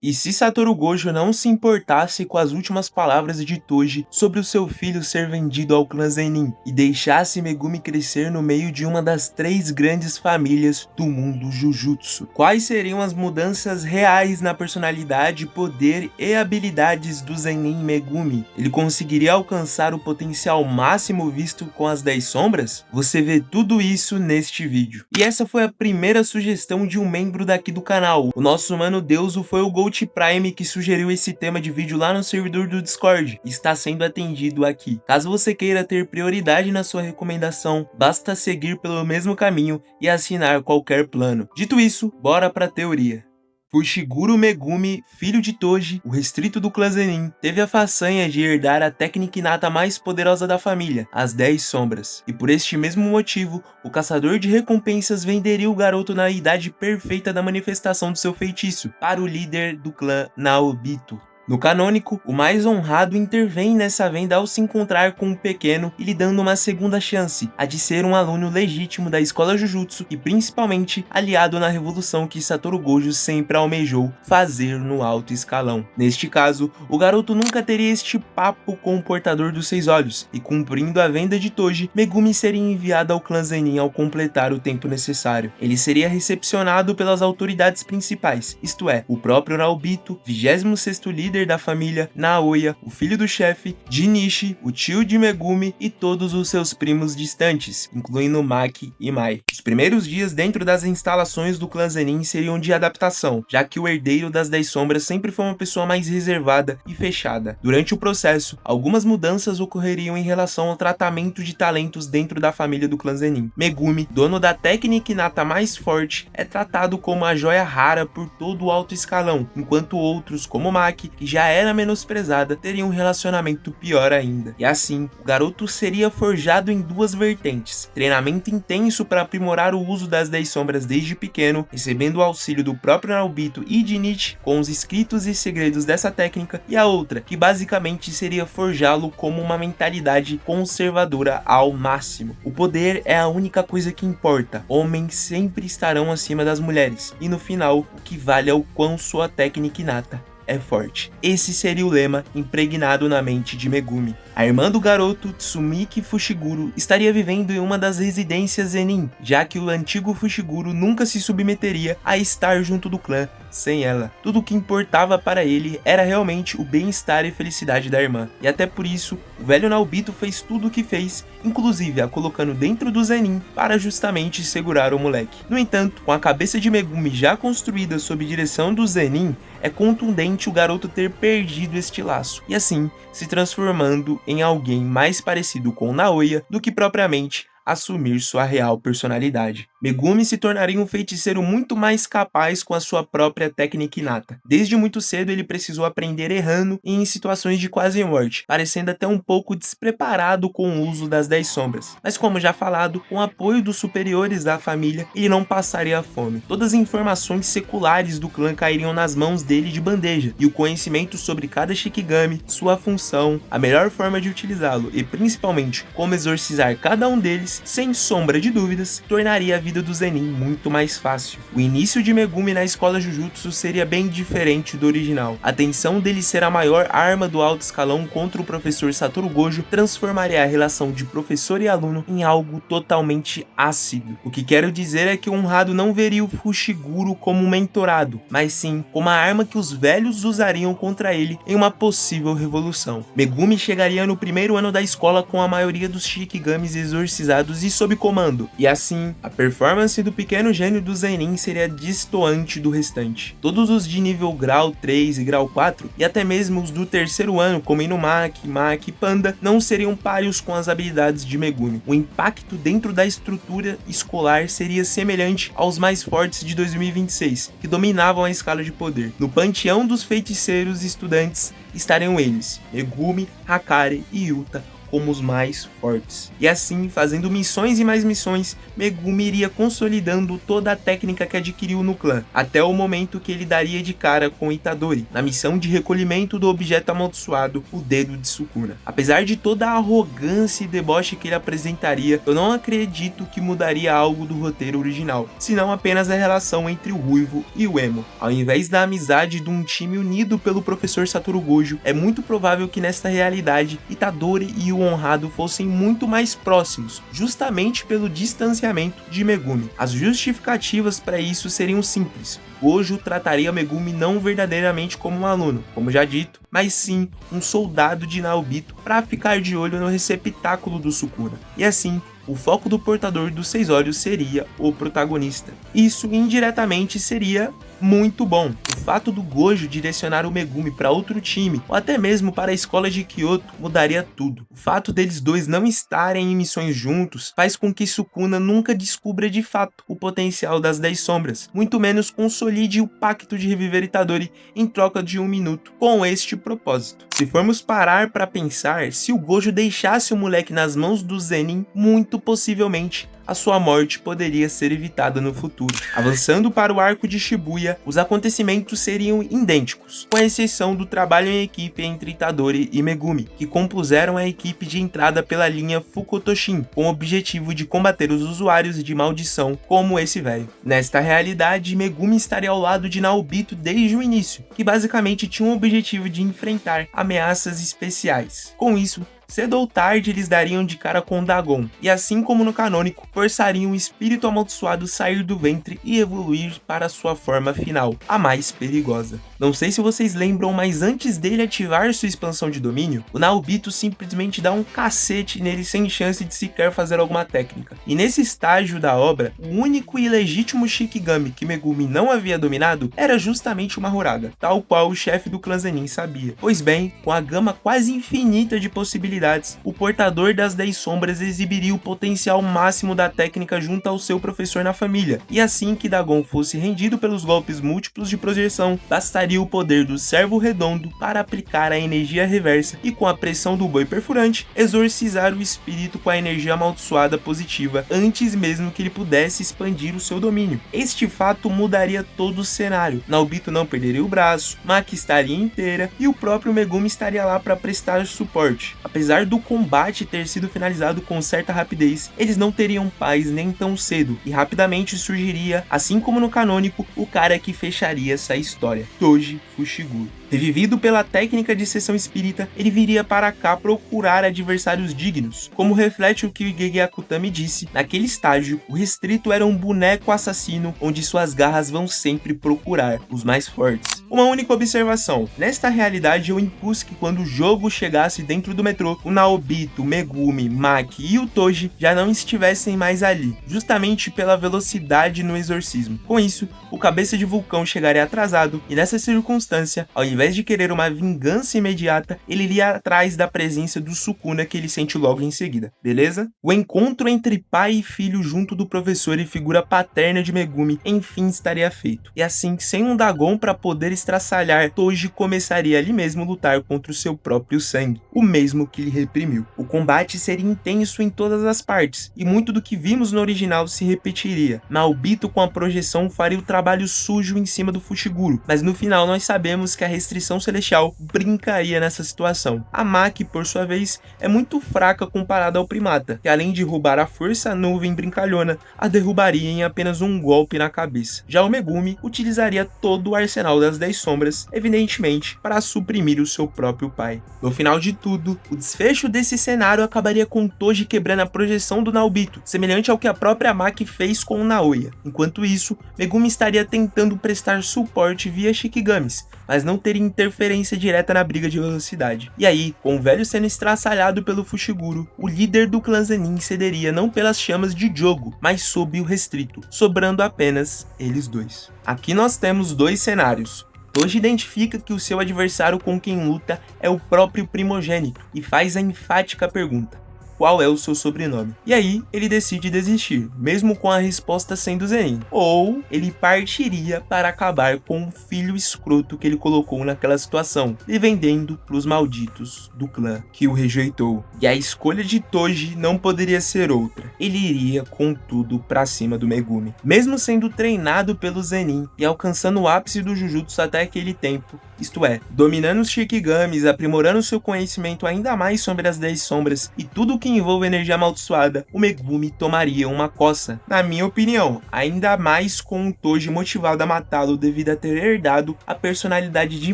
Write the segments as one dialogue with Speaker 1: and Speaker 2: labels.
Speaker 1: E se Satoru Gojo não se importasse com as últimas palavras de Toji sobre o seu filho ser vendido ao clã Zenin e deixasse Megumi crescer no meio de uma das 3 grandes famílias do mundo Jujutsu? Quais seriam as mudanças reais na personalidade, poder e habilidades do Zenin Megumi? Ele conseguiria alcançar o potencial máximo visto com as 10 sombras? Você vê tudo isso neste vídeo. E essa foi a primeira sugestão de um membro daqui do canal. O nosso mano Deuso foi o Gold Prime que sugeriu esse tema de vídeo lá no servidor do Discord e está sendo atendido aqui. Caso você queira ter prioridade na sua recomendação, basta seguir pelo mesmo caminho e assinar qualquer plano. Dito isso, bora pra teoria. Fushiguro Megumi, filho de Toji, o restrito do clã Zenin, teve a façanha de herdar a técnica inata mais poderosa da família, as 10 sombras. E por este mesmo motivo, o caçador de recompensas venderia o garoto na idade perfeita da manifestação do seu feitiço, para o líder do clã Naobito. No canônico, o mais honrado intervém nessa venda ao se encontrar com o pequeno e lhe dando uma segunda chance, a de ser um aluno legítimo da escola Jujutsu e principalmente aliado na revolução que Satoru Gojo sempre almejou fazer no alto escalão. Neste caso, o garoto nunca teria este papo com o portador dos 6 olhos, e cumprindo a venda de Toji, Megumi seria enviado ao clã Zenin ao completar o tempo necessário. Ele seria recepcionado pelas autoridades principais, isto é, o próprio Naobito, 26º líder da família, Naoya, o filho do chefe, Jinichi, o tio de Megumi e todos os seus primos distantes, incluindo Maki e Mai. Os primeiros dias dentro das instalações do clã Zenin seriam de adaptação, já que o herdeiro das 10 sombras sempre foi uma pessoa mais reservada e fechada. Durante o processo, algumas mudanças ocorreriam em relação ao tratamento de talentos dentro da família do clã Zenin. Megumi, dono da técnica inata mais forte, é tratado como uma joia rara por todo o alto escalão, enquanto outros, como Maki, que já era menosprezada, teriam um relacionamento pior ainda. E assim, o garoto seria forjado em 2 vertentes: treinamento intenso para aprimorar o uso das 10 sombras desde pequeno, recebendo o auxílio do próprio Naobito e Jinichi com os escritos e segredos dessa técnica, e a outra, que basicamente seria forjá-lo como uma mentalidade conservadora ao máximo. O poder é a única coisa que importa, homens sempre estarão acima das mulheres, e no final, o que vale é o quão sua técnica inata é forte. Esse seria o lema impregnado na mente de Megumi. A irmã do garoto, Tsumiki Fushiguro, estaria vivendo em uma das residências Zenin, já que o antigo Fushiguro nunca se submeteria a estar junto do clã sem ela. Tudo o que importava para ele era realmente o bem-estar e felicidade da irmã, e até por isso, o velho Naobito fez tudo o que fez, inclusive a colocando dentro do Zenin para justamente segurar o moleque. No entanto, com a cabeça de Megumi já construída sob direção do Zenin, é contundente o garoto ter perdido este laço, e assim se transformando em alguém mais parecido com Naoya do que propriamente assumir sua real personalidade. Megumi se tornaria um feiticeiro muito mais capaz com a sua própria técnica inata. Desde muito cedo ele precisou aprender errando e em situações de quase morte, parecendo até um pouco despreparado com o uso das 10 sombras. Mas como já falado, com o apoio dos superiores da família, ele não passaria fome. Todas as informações seculares do clã cairiam nas mãos dele de bandeja, e o conhecimento sobre cada Shikigami, sua função, a melhor forma de utilizá-lo e principalmente como exorcizar cada um deles, sem sombra de dúvidas, tornaria a vida do Zenin muito mais fácil. O início de Megumi na escola Jujutsu seria bem diferente do original. A tensão dele ser a maior arma do alto escalão contra o professor Satoru Gojo transformaria a relação de professor e aluno em algo totalmente ácido. O que quero dizer é que o honrado não veria o Fushiguro como um mentorado, mas sim como a arma que os velhos usariam contra ele em uma possível revolução. Megumi chegaria no primeiro ano da escola com a maioria dos Shikigamis exorcizados e sob comando, e assim, a performance do pequeno gênio do Zenin seria destoante do restante. Todos os de nível grau 3 e grau 4, e até mesmo os do terceiro ano, como Inumaki, Maki e Panda, não seriam páreos com as habilidades de Megumi. O impacto dentro da estrutura escolar seria semelhante aos mais fortes de 2026, que dominavam a escala de poder. No panteão dos feiticeiros estudantes estariam eles, Megumi, Hakari e Yuta, como os mais fortes. E assim, fazendo missões e mais missões, Megumi iria consolidando toda a técnica que adquiriu no clã, até o momento que ele daria de cara com Itadori, na missão de recolhimento do objeto amaldiçoado, o Dedo de Sukuna. Apesar de toda a arrogância e deboche que ele apresentaria, eu não acredito que mudaria algo do roteiro original, senão apenas a relação entre o Ruivo e o Emo. Ao invés da amizade de um time unido pelo professor Satoru Gojo, é muito provável que nesta realidade, Itadori e o Honrado fossem muito mais próximos, justamente pelo distanciamento de Megumi. As justificativas para isso seriam simples. Gojo trataria Megumi não verdadeiramente como um aluno, como já dito, mas sim um soldado de Naobito para ficar de olho no receptáculo do Sukuna. E assim, o foco do portador dos 6 olhos seria o protagonista. Isso indiretamente seria muito bom. O fato do Gojo direcionar o Megumi para outro time, ou até mesmo para a escola de Kyoto, mudaria tudo. O fato deles dois não estarem em missões juntos faz com que Sukuna nunca descubra de fato o potencial das 10 sombras, muito menos consolide o pacto de reviver Itadori em troca de 1 minuto com este propósito. Se formos parar para pensar, se o Gojo deixasse o moleque nas mãos do Zenin, muito possivelmente a sua morte poderia ser evitada no futuro. Avançando para o arco de Shibuya, os acontecimentos seriam idênticos, com exceção do trabalho em equipe entre Itadori e Megumi, que compuseram a equipe de entrada pela linha Fukutoshin, com o objetivo de combater os usuários de maldição como esse velho. Nesta realidade, Megumi estaria ao lado de Naobito desde o início, que basicamente tinha o objetivo de enfrentar ameaças especiais. Com isso, cedo ou tarde eles dariam de cara com Dagon, e assim como no canônico, forçariam o espírito amaldiçoado sair do ventre e evoluir para sua forma final, a mais perigosa. Não sei se vocês lembram, mas antes dele ativar sua expansão de domínio, o Naobito simplesmente dá um cacete nele sem chance de sequer fazer alguma técnica. E nesse estágio da obra, o único e legítimo Shikigami que Megumi não havia dominado era justamente o Mahoraga, tal qual o chefe do clã Zenin sabia. Pois bem, com a gama quase infinita de possibilidades, o portador das 10 sombras exibiria o potencial máximo da técnica junto ao seu professor na família, e assim que Dagon fosse rendido pelos golpes múltiplos de projeção, bastaria o poder do servo redondo para aplicar a energia reversa e, com a pressão do boi perfurante, exorcizar o espírito com a energia amaldiçoada positiva antes mesmo que ele pudesse expandir o seu domínio. Este fato mudaria todo o cenário. Naobito não perderia o braço, Maki estaria inteira e o próprio Megumi estaria lá para prestar suporte. Apesar do combate ter sido finalizado com certa rapidez, eles não teriam paz nem tão cedo, e rapidamente surgiria, assim como no canônico, o cara que fecharia essa história, Toji Fushiguro. Revivido pela técnica de sessão espírita, ele viria para cá procurar adversários dignos. Como reflete o que o Gege Akutami disse, naquele estágio, o restrito era um boneco assassino onde suas garras vão sempre procurar os mais fortes. Uma única observação: nesta realidade eu impus que quando o jogo chegasse dentro do metrô, o Naobito, Megumi, Maki e o Toji já não estivessem mais ali, justamente pela velocidade no exorcismo. Com isso, o cabeça de vulcão chegaria atrasado e nessa circunstância, ao invés de querer uma vingança imediata, ele iria atrás da presença do Sukuna que ele sente logo em seguida, beleza? O encontro entre pai e filho junto do professor e figura paterna de Megumi enfim estaria feito. E assim, sem um Dagon para poder estraçalhar, Toji começaria ali mesmo lutar contra o seu próprio sangue, o mesmo que lhe reprimiu. O combate seria intenso em todas as partes, e muito do que vimos no original se repetiria. Naobito com a projeção faria o trabalho sujo em cima do Fushiguro, mas no final nós sabemos que a restrição celestial brincaria nessa situação. A Maki, por sua vez, é muito fraca comparada ao Primata, que além de roubar a força nuvem brincalhona, a derrubaria em apenas um golpe na cabeça. Já o Megumi utilizaria todo o arsenal das 10 sombras, evidentemente, para suprimir o seu próprio pai. No final de tudo, o desfecho desse cenário acabaria com Toji quebrando a projeção do Naobito, semelhante ao que a própria Maki fez com o Naoya. Enquanto isso, Megumi estaria tentando prestar suporte via Shikigamis, mas não teria interferência direta na briga de velocidade. E aí, com o velho sendo estraçalhado pelo Fushiguro, o líder do clã Zenin cederia não pelas chamas de Jogo, mas sob o restrito, sobrando apenas eles dois. Aqui nós temos dois cenários. Toji identifica que o seu adversário com quem luta é o próprio primogênito e faz a enfática pergunta: qual é o seu sobrenome. E aí, ele decide desistir, mesmo com a resposta sendo Zenin. Ou ele partiria para acabar com o filho escroto que ele colocou naquela situação, e vendendo pros malditos do clã que o rejeitou. E a escolha de Toji não poderia ser outra. Ele iria com tudo pra cima do Megumi. Mesmo sendo treinado pelo Zenin e alcançando o ápice do Jujutsu até aquele tempo, isto é, dominando os Shikigamis, aprimorando seu conhecimento ainda mais sobre as 10 sombras e tudo que envolve energia amaldiçoada, o Megumi tomaria uma coça. Na minha opinião, ainda mais com o Toji motivado a matá-lo devido a ter herdado a personalidade de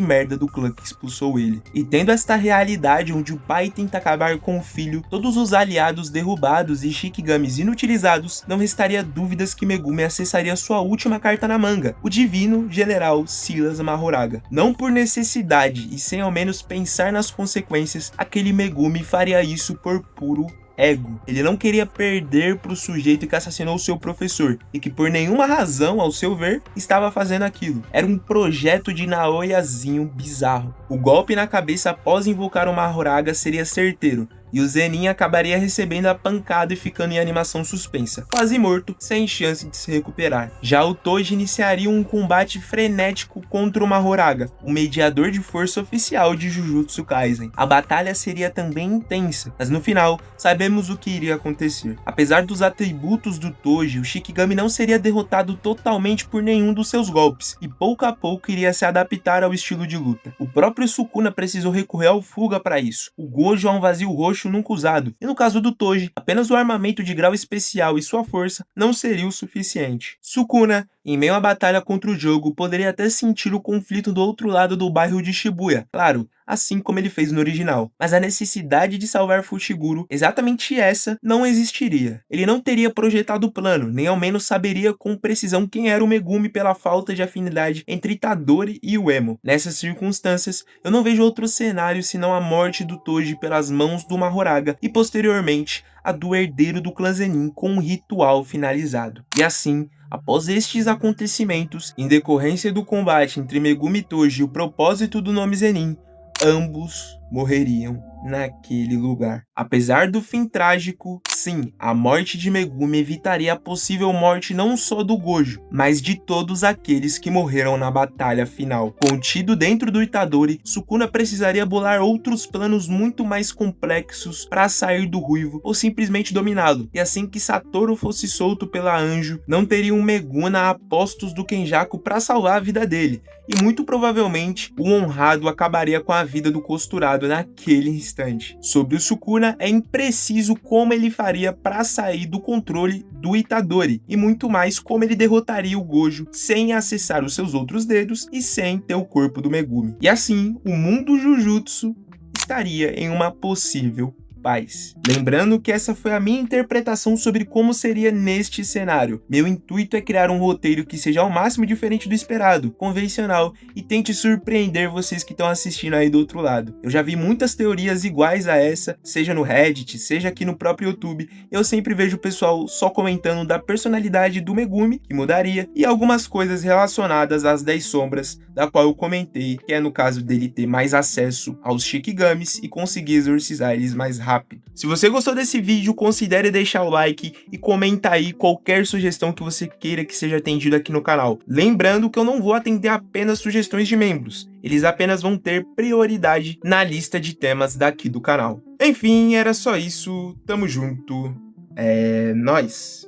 Speaker 1: merda do clã que expulsou ele. E tendo esta realidade onde o pai tenta acabar com o filho, todos os aliados derrubados e Shikigamis inutilizados, não restaria dúvidas que Megumi acessaria sua última carta na manga, o divino general Silas Mahoraga. Não por necessidade e sem ao menos pensar nas consequências, aquele Megumi faria isso por puro ego. Ele não queria perder pro sujeito que assassinou seu professor e que por nenhuma razão, ao seu ver, estava fazendo aquilo. Era um projeto de Naoyazinho bizarro. O golpe na cabeça após invocar o Mahoraga seria certeiro, e o Zenin acabaria recebendo a pancada e ficando em animação suspensa, quase morto, sem chance de se recuperar. Já o Toji iniciaria um combate frenético contra o Mahoraga, o mediador de força oficial de Jujutsu Kaisen. A batalha seria também intensa, mas no final, sabemos o que iria acontecer. Apesar dos atributos do Toji, o Shikigami não seria derrotado totalmente por nenhum dos seus golpes, e pouco a pouco iria se adaptar ao estilo de luta. O próprio Sukuna precisou recorrer ao Fuga para isso. O Gojo é um vazio roxo nunca usado, e no caso do Toji, apenas o armamento de grau especial e sua força não seria o suficiente. Sukuna, em meio à batalha contra o jogo, poderia até sentir o conflito do outro lado do bairro de Shibuya, claro, assim como ele fez no original. Mas a necessidade de salvar Fushiguro, exatamente essa, não existiria. Ele não teria projetado o plano, nem ao menos saberia com precisão quem era o Megumi pela falta de afinidade entre Itadori e o Emo. Nessas circunstâncias, eu não vejo outro cenário senão a morte do Toji pelas mãos do Mahoraga e posteriormente a do herdeiro do clã Zenin com um ritual finalizado. E assim, após estes acontecimentos, em decorrência do combate entre Megumi Toji e o propósito do nome Zenin, ambos morreriam naquele lugar. Apesar do fim trágico, sim, a morte de Megumi evitaria a possível morte não só do Gojo, mas de todos aqueles que morreram na batalha final. Contido dentro do Itadori, Sukuna precisaria bolar outros planos muito mais complexos para sair do Ruivo ou simplesmente dominá-lo. E assim que Satoru fosse solto pela Anjo, não teria um Meguna a postos do Kenjaku para salvar a vida dele. E muito provavelmente o honrado acabaria com a vida do costurado naquele instante. Sobre o Sukuna, é impreciso como ele faria para sair do controle do Itadori, e muito mais como ele derrotaria o Gojo sem acessar os seus outros dedos e sem ter o corpo do Megumi. E assim, o mundo Jujutsu estaria em uma possível paz. Lembrando que essa foi a minha interpretação sobre como seria neste cenário. Meu intuito é criar um roteiro que seja ao máximo diferente do esperado, convencional, e tente surpreender vocês que estão assistindo aí do outro lado. Eu já vi muitas teorias iguais a essa, seja no Reddit, seja aqui no próprio YouTube. Eu sempre vejo o pessoal só comentando da personalidade do Megumi, que mudaria, e algumas coisas relacionadas às 10 sombras, da qual eu comentei, que é no caso dele ter mais acesso aos Shikigamis e conseguir exorcizar eles mais rápido. Se você gostou desse vídeo, considere deixar o like e comenta aí qualquer sugestão que você queira que seja atendida aqui no canal. Lembrando que eu não vou atender apenas sugestões de membros, eles apenas vão ter prioridade na lista de temas daqui do canal. Enfim, era só isso, tamo junto, é nóis!